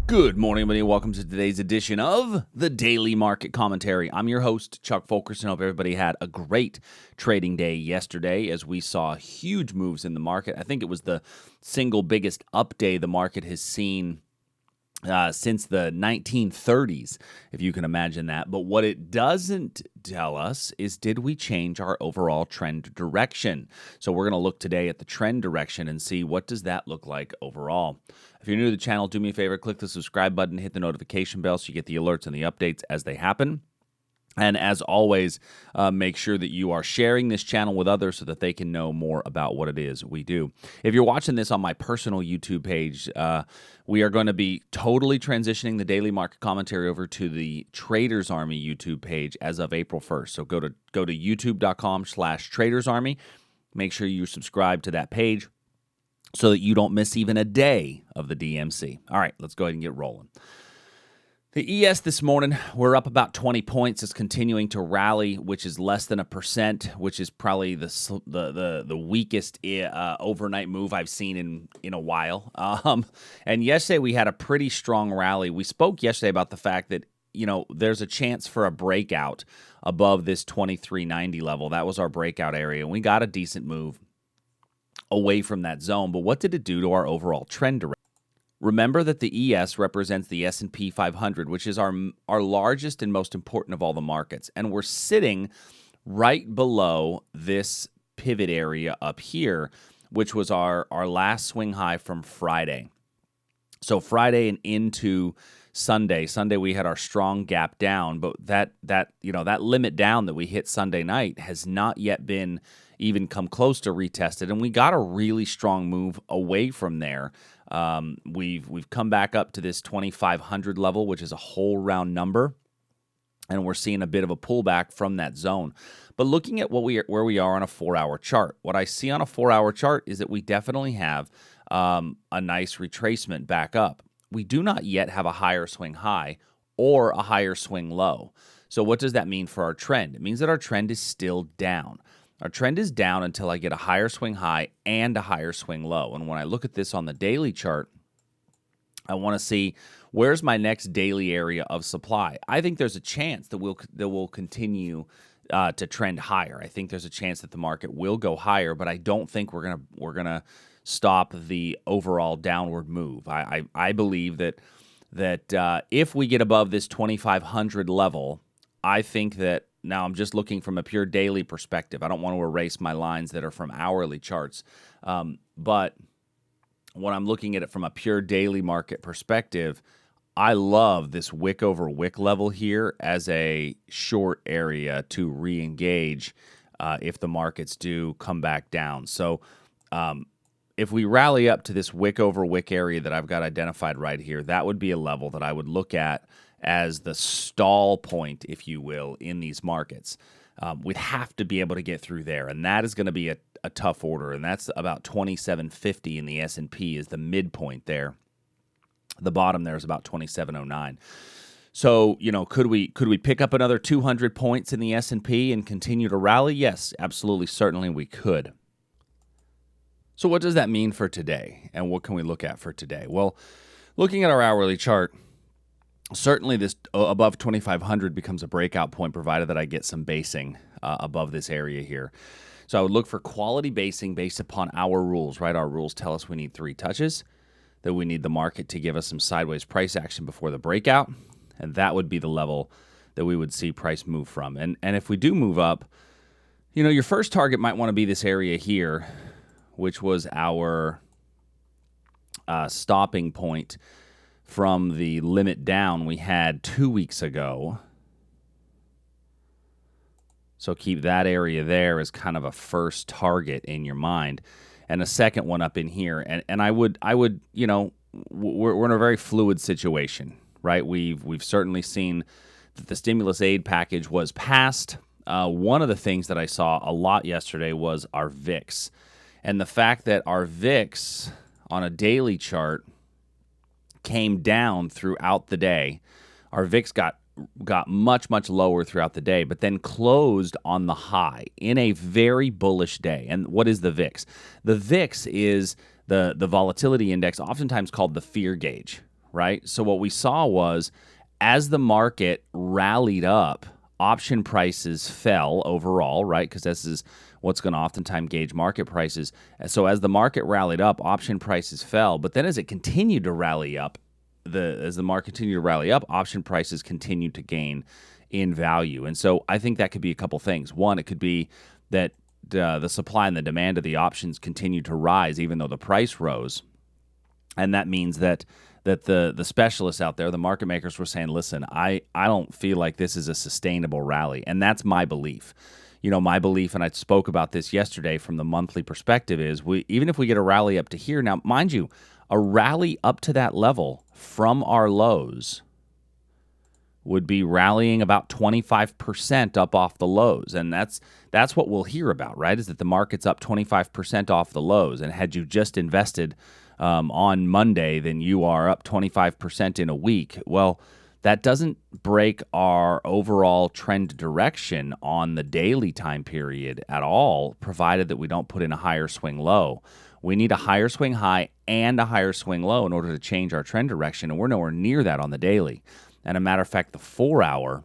Good morning, everybody. Welcome to today's edition of the Daily Market Commentary. I'm your host, Chuck Fulkerson. Hope everybody had a great trading day yesterday as we saw huge moves in the market. I think it was the single biggest up day the market has seen since the 1930s, if you can imagine that. But what it doesn't tell us is, did we change our overall trend direction? So we're going to look today at the trend direction and see what does that look like overall. If you're new to the channel, do me a favor, click the subscribe button, hit the notification bell so you get the alerts and the updates as they happen. And as always, make sure that you are sharing this channel with others so that they can know more about what it is we do. If you're watching this on my personal YouTube page, we are going to be totally transitioning the Daily Market Commentary over to the Traders Army YouTube page as of April 1st. So go to youtube.com/Traders Army. Make sure you subscribe to that page so that you don't miss even a day of the DMC. All right, let's go ahead and get rolling. The ES this morning, we're up about 20 points. It's continuing to rally, which is less than 1%, which is probably the weakest overnight move I've seen in a while. And yesterday we had a pretty strong rally. We spoke yesterday about the fact that, there's a chance for a breakout above this 2390 level. That was our breakout area, and we got a decent move away from that zone. But what did it do to our overall trend direction? Remember that the ES represents the S&P 500, which is our largest and most important of all the markets. And we're sitting right below this pivot area up here, which was our last swing high from Friday. So Friday and into Sunday we had our strong gap down, but that limit down that we hit Sunday night has not yet been even come close to retested, and we got a really strong move away from there. We've come back up to this 2,500 level, which is a whole round number, and we're seeing a bit of a pullback from that zone. But looking at where we are on a 4-hour chart, what I see on a 4-hour chart is that we definitely have a nice retracement back up. We do not yet have a higher swing high or a higher swing low. So what does that mean for our trend? It means that our trend is still down. Our trend is down until I get a higher swing high and a higher swing low. And when I look at this on the daily chart, I want to see where's my next daily area of supply. I think there's a chance that we'll continue to trend higher. I think there's a chance that the market will go higher, but I don't think we're gonna stop the overall downward move. I believe that if we get above this 2,500 level, I think that. Now, I'm just looking from a pure daily perspective. I don't want to erase my lines that are from hourly charts. But when I'm looking at it from a pure daily market perspective, I love this wick over wick level here as a short area to re-engage if the markets do come back down. So if we rally up to this wick over wick area that I've got identified right here, that would be a level that I would look at as the stall point, if you will, in these markets. We'd have to be able to get through there, and that is going to be a tough order, and that's about 2750 in the S&P is the midpoint there. The bottom there is about 2709. So, could we pick up another 200 points in the S&P and continue to rally? Yes, absolutely, certainly we could. So what does that mean for today, and what can we look at for today? Well, looking at our hourly chart, certainly this above 2,500 becomes a breakout point, provided that I get some basing above this area here. So I would look for quality basing based upon our rules, right? Our rules tell us we need 3 touches, that we need the market to give us some sideways price action before the breakout, and that would be the level that we would see price move from. And if we do move up, your first target might want to be this area here, which was our stopping point from the limit down we had 2 weeks ago. So keep that area there as kind of a first target in your mind, and a second one up in here. And I would, we're in a very fluid situation, right? We've certainly seen that the stimulus aid package was passed. One of the things that I saw a lot yesterday was our VIX, and the fact that our VIX on a daily chart came down throughout the day. Our VIX got much, much lower throughout the day, but then closed on the high in a very bullish day. And what is the VIX? The VIX is the volatility index, oftentimes called the fear gauge, right? So what we saw was as the market rallied up, option prices fell overall, right? Because this is what's going to oftentimes gauge market prices. So as the market rallied up, option prices fell. But then as it continued to rally up, as the market continued to rally up, option prices continued to gain in value. And so I think that could be a couple things. One, it could be that the supply and the demand of the options continued to rise even though the price rose. And that means that the specialists out there, the market makers, were saying, listen, I don't feel like this is a sustainable rally. And that's my belief. My belief, and I spoke about this yesterday from the monthly perspective, is even if we get a rally up to here, now, mind you, a rally up to that level from our lows would be rallying about 25% up off the lows. And that's what we'll hear about, right, is that the market's up 25% off the lows. And had you just invested on Monday, then you are up 25% in a week. Well, that doesn't break our overall trend direction on the daily time period at all, provided that we don't put in a higher swing low. We need a higher swing high and a higher swing low in order to change our trend direction, and we're nowhere near that on the daily. And a matter of fact, the 4-hour,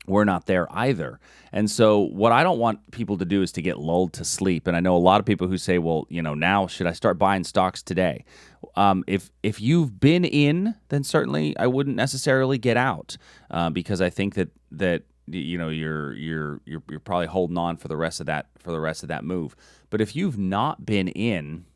we're not there either. And so what I don't want people to do is to get lulled to sleep. And I know a lot of people who say, well, now should I start buying stocks today? If you've been in, then certainly I wouldn't necessarily get out because I think that you're probably holding on for the rest of that move. But if you've not been in,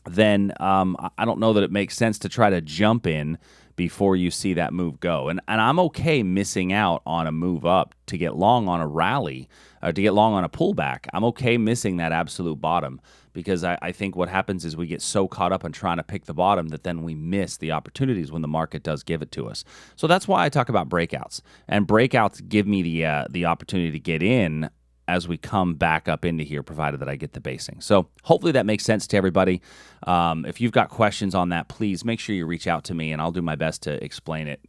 then I don't know that it makes sense to try to jump in before you see that move go. And I'm okay missing out on a move up to get long on a rally, to get long on a pullback. I'm okay missing that absolute bottom because I think what happens is we get so caught up on trying to pick the bottom that then we miss the opportunities when the market does give it to us. So that's why I talk about breakouts. And breakouts give me the opportunity to get in as we come back up into here, provided that I get the basing. So hopefully that makes sense to everybody. If you've got questions on that, please make sure you reach out to me, and I'll do my best to explain it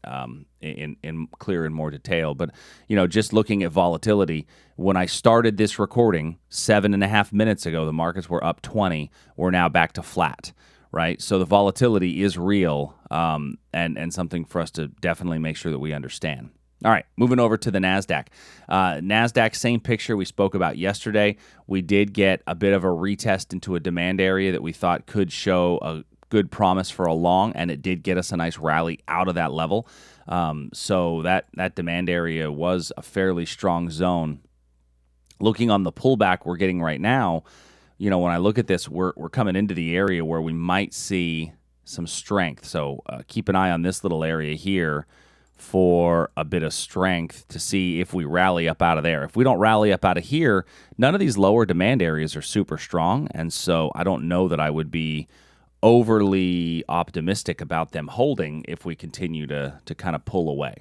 in clear and more detail. But, just looking at volatility, when I started this recording 7.5 minutes ago, the markets were up 20. We're now back to flat, right? So the volatility is real and something for us to definitely make sure that we understand. All right, moving over to the Nasdaq. Nasdaq, same picture we spoke about yesterday. We did get a bit of a retest into a demand area that we thought could show a good promise for a long, and it did get us a nice rally out of that level. So that demand area was a fairly strong zone. Looking on the pullback we're getting right now, when I look at this, we're coming into the area where we might see some strength. So keep an eye on this little area here for a bit of strength to see if we rally up out of there. If we don't rally up out of here, none of these lower demand areas are super strong, and so I don't know that I would be overly optimistic about them holding if we continue to kind of pull away.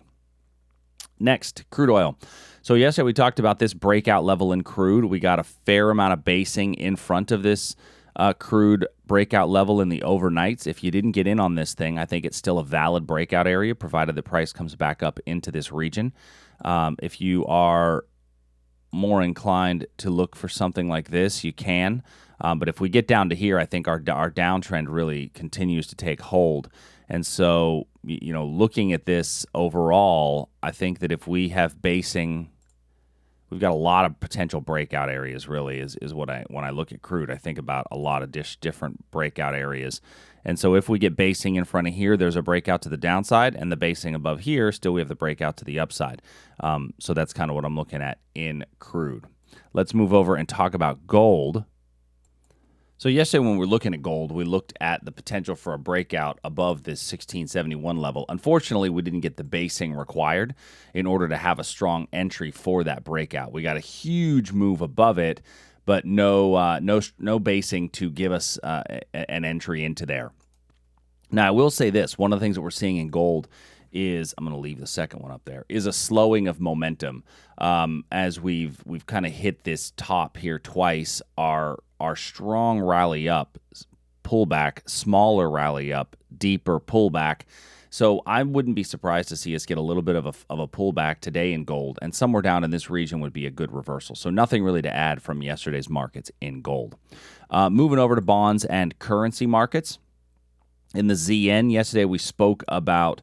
Next, crude oil. So yesterday we talked about this breakout level in crude. We got a fair amount of basing in front of this crude breakout level in the overnights. If you didn't get in on this thing, I think it's still a valid breakout area, provided the price comes back up into this region. If you are more inclined to look for something like this, you can. But if we get down to here, I think our downtrend really continues to take hold. And so, looking at this overall, I think that if we have basing, we've got a lot of potential breakout areas, really, is what when I look at crude, I think about a lot of different breakout areas. And so if we get basing in front of here, there's a breakout to the downside, and the basing above here, still we have the breakout to the upside. So that's kind of what I'm looking at in crude. Let's move over and talk about gold. So yesterday when we were looking at gold, we looked at the potential for a breakout above this 1671 level. Unfortunately, we didn't get the basing required in order to have a strong entry for that breakout. We got a huge move above it, but no basing to give us an entry into there. Now, I will say this. One of the things that we're seeing in gold is, I'm going to leave the second one up there, is a slowing of momentum. As we've kind of hit this top here twice, our strong rally up, pullback, smaller rally up, deeper pullback. So I wouldn't be surprised to see us get a little bit of a pullback today in gold, and somewhere down in this region would be a good reversal. So nothing really to add from yesterday's markets in gold. Moving over to bonds and currency markets. In the ZN yesterday, we spoke about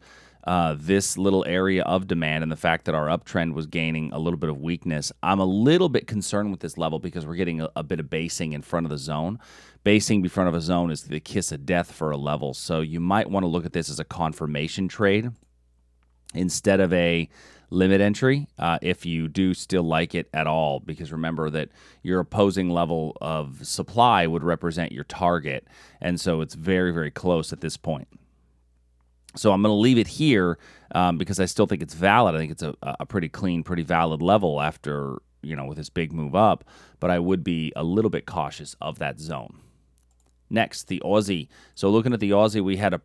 this little area of demand and the fact that our uptrend was gaining a little bit of weakness. I'm a little bit concerned with this level because we're getting a bit of basing in front of the zone. Basing in front of a zone is the kiss of death for a level. So you might want to look at this as a confirmation trade instead of a limit entry if you do still like it at all, because remember that your opposing level of supply would represent your target, and so it's very, very close at this point. So I'm going to leave it here because I still think it's valid. I think it's a pretty clean, pretty valid level after, with this big move up, but I would be a little bit cautious of that zone. Next, the Aussie. So looking at the Aussie, we had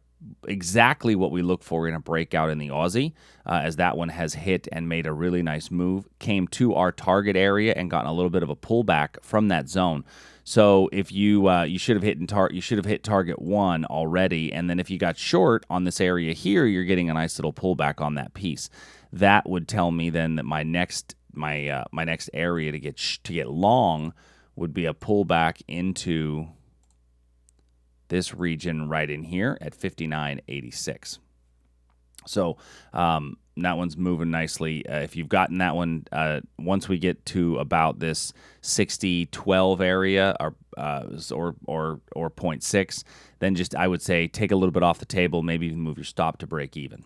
exactly what we look for in a breakout in the Aussie, as that one has hit and made a really nice move, came to our target area and gotten a little bit of a pullback from that zone. So if you should have hit target 1 already, and then if you got short on this area here, you're getting a nice little pullback on that piece. That would tell me then that my next area to get long would be a pullback into this region right in here at 59.86. So that one's moving nicely. If you've gotten that one, once we get to about this 60.12 area or 0.6, then I would say take a little bit off the table, maybe even move your stop to break even.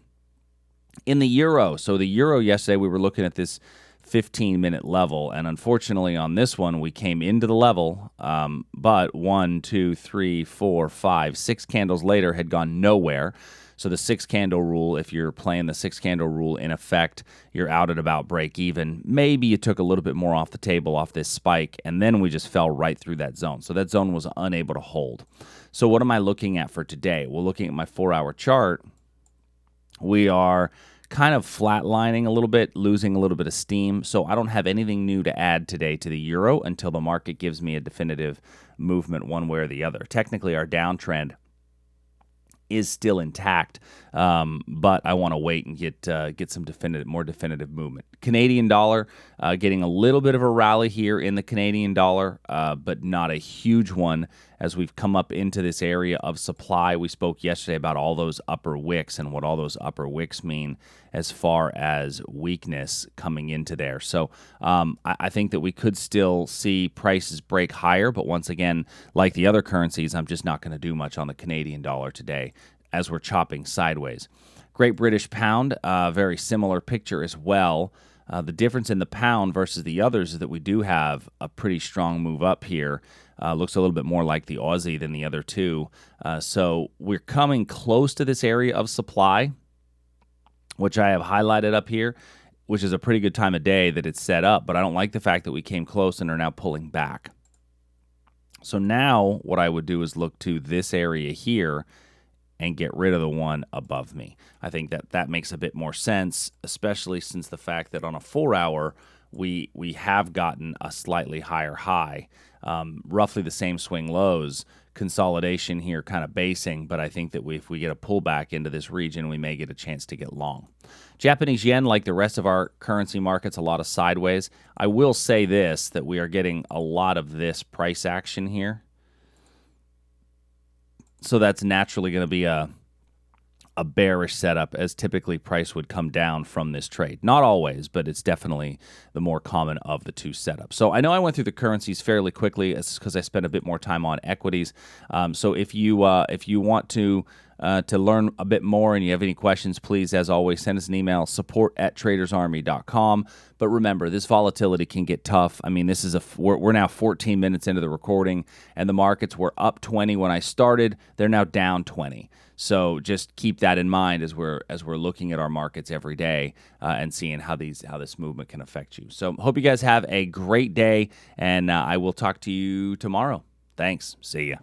In the euro, so the euro yesterday we were looking at this 15-minute level, and unfortunately on this one we came into the level, but 1, 2, 3, 4, 5, 6 candles later had gone nowhere. So the 6-candle rule, if you're playing the 6-candle rule in effect, you're out at about break even. Maybe you took a little bit more off the table off this spike, and then we just fell right through that zone. So that zone was unable to hold. So what am I looking at for today? Well, looking at my 4-hour chart, we are kind of flatlining a little bit, losing a little bit of steam. So I don't have anything new to add today to the euro until the market gives me a definitive movement one way or the other. Technically, our downtrend is still intact, but I want to wait and get some more definitive movement. Canadian dollar getting a little bit of a rally here in the Canadian dollar, but not a huge one as we've come up into this area of supply. We spoke yesterday about all those upper wicks and what all those upper wicks mean as far as weakness coming into there. So I think that we could still see prices break higher, but once again, like the other currencies, I'm just not going to do much on the Canadian dollar today as we're chopping sideways. Great British Pound, very similar picture as well. The difference in the pound versus the others is that we do have a pretty strong move up here. Looks a little bit more like the Aussie than the other two. So we're coming close to this area of supply, which I have highlighted up here, which is a pretty good time of day that it's set up. But I don't like the fact that we came close and are now pulling back. So now what I would do is look to this area here and get rid of the one above me. I think that makes a bit more sense, especially since the fact that on a 4-hour, we have gotten a slightly higher high, roughly the same swing lows, consolidation here kind of basing, but I think that if we get a pullback into this region, we may get a chance to get long. Japanese yen, like the rest of our currency markets, a lot of sideways. I will say this, that we are getting a lot of this price action here. So that's naturally going to be a bearish setup, as typically price would come down from this trade. Not always, but it's definitely the more common of the two setups. So I know I went through the currencies fairly quickly. It's because I spent a bit more time on equities. So if you want to learn a bit more and you have any questions, please, as always, send us an email, support@tradersarmy.com. But remember, this volatility can get tough. I mean, we're now 14 minutes into the recording, and the markets were up 20 when I started. They're now down 20. So just keep that in mind as we're looking at our markets every day and seeing how this movement can affect you. So hope you guys have a great day, and I will talk to you tomorrow. Thanks. See ya.